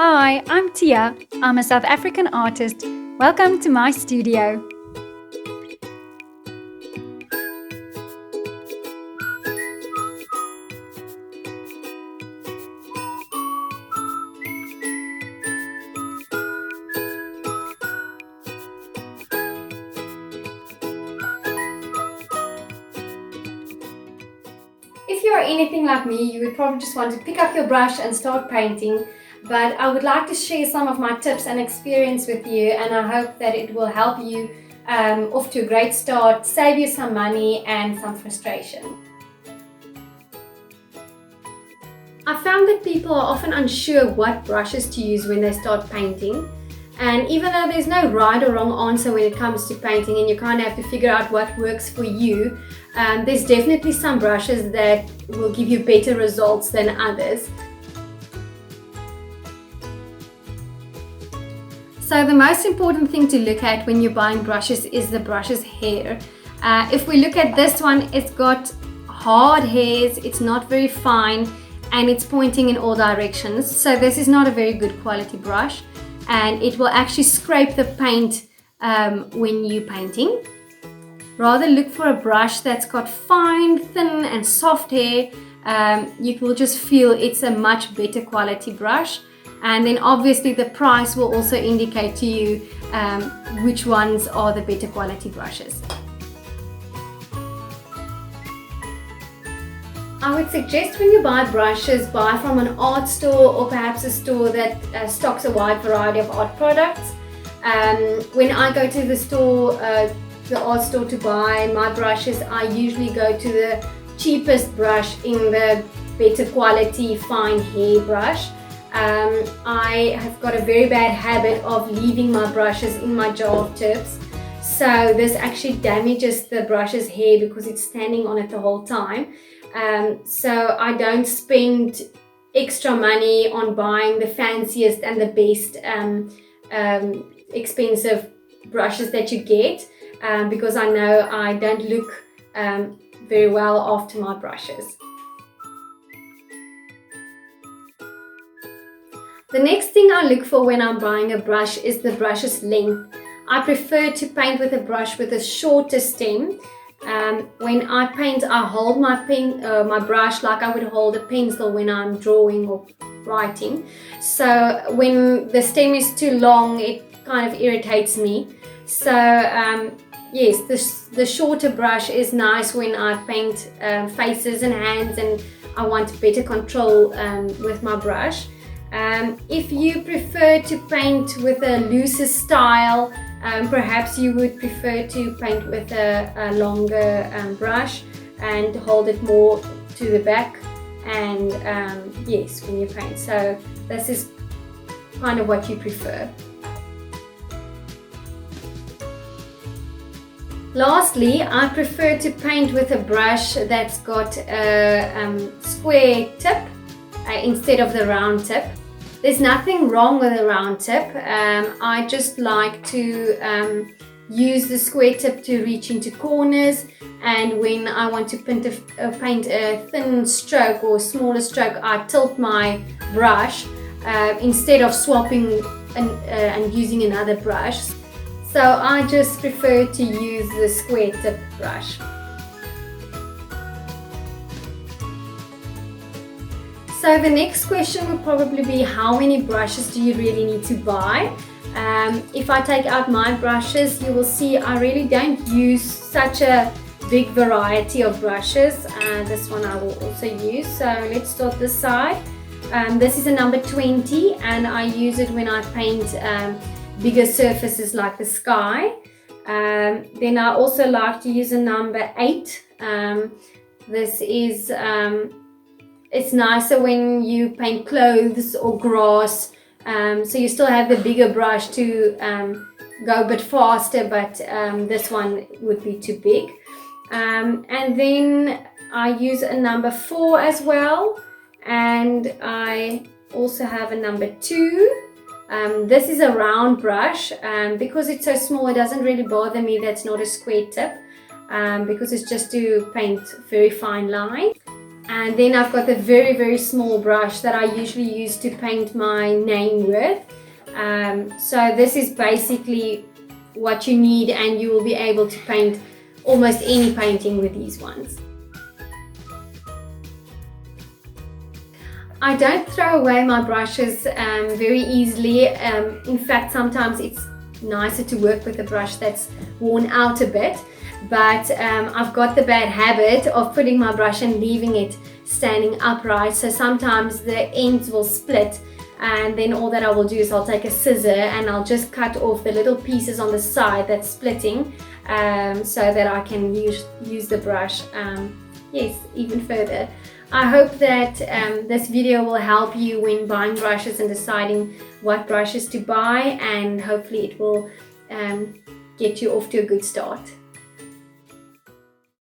Hi, I'm Thea. I'm a South African artist. Welcome to my studio. If you're anything like me, you would probably just want to pick up your brush and start painting, but I would like to share some of my tips and experience with you, and I hope that it will help you off to a great start, save you some money and some frustration. I found that people are often unsure what brushes to use when they start painting. And even though there's no right or wrong answer when it comes to painting and you kind of have to figure out what works for you, there's definitely some brushes that will give you better results than others. So the most important thing to look at when you're buying brushes is the brush's hair. If we look at this one, it's got hard hairs, it's not very fine, and it's pointing in all directions. So this is not a very good quality brush, and it will actually scrape the paint when you're painting. Rather look for a brush that's got fine, thin and soft hair. You will just feel it's a much better quality brush, and then obviously the price will also indicate to you which ones are the better quality brushes. I would suggest when you buy brushes, buy from an art store or perhaps a store that stocks a wide variety of art products. When I go to the art store to buy my brushes, I usually go to the cheapest brush in the better quality fine hair brush. I have got a very bad habit of leaving my brushes in my jar of tips. So this actually damages the brush's hair because it's standing on it the whole time. So I don't spend extra money on buying the fanciest and the best expensive brushes that you get because I know I don't look very well after my brushes. The next thing I look for when I'm buying a brush is the brush's length. I prefer to paint with a brush with a shorter stem. When I paint, I hold my brush like I would hold a pencil when I'm drawing or writing. So when the stem is too long, it kind of irritates me. So yes, the shorter brush is nice when I paint faces and hands and I want better control with my brush. If you prefer to paint with a looser style, perhaps you would prefer to paint with a longer brush and hold it more to the back, and yes, when you paint. So this is kind of what you prefer. Lastly, I prefer to paint with a brush that's got a square tip instead of the round tip. There's nothing wrong with a round tip. I just like to use the square tip to reach into corners, and when I want to paint a thin stroke or smaller stroke, I tilt my brush instead of swapping and using another brush. So I just prefer to use the square tip brush. So the next question would probably be, how many brushes do you really need to buy? If I take out my brushes, you will see I really don't use such a big variety of brushes. This one I will also use. So let's start this side. This is a number 20 and I use it when I paint bigger surfaces like the sky. Then I also like to use a number 8. This is it's nicer when you paint clothes or grass, so you still have the bigger brush to go a bit faster, but this one would be too big. And then I use a number 4 as well, and I also have a number 2. This is a round brush. Because it's so small, it doesn't really bother me that's not a square tip, because it's just to paint very fine line. And then I've got the very, very small brush that I usually use to paint my name with. So this is basically what you need, and you will be able to paint almost any painting with these ones. I don't throw away my brushes very easily. In fact, sometimes it's nicer to work with a brush that's worn out a bit, but I've got the bad habit of putting my brush and leaving it standing upright, so sometimes the ends will split, and then all that I will do is I'll take a scissor and I'll just cut off the little pieces on the side that's splitting, so that I can use the brush yes, even further. I hope that this video will help you when buying brushes and deciding what brushes to buy, and hopefully it will get you off to a good start.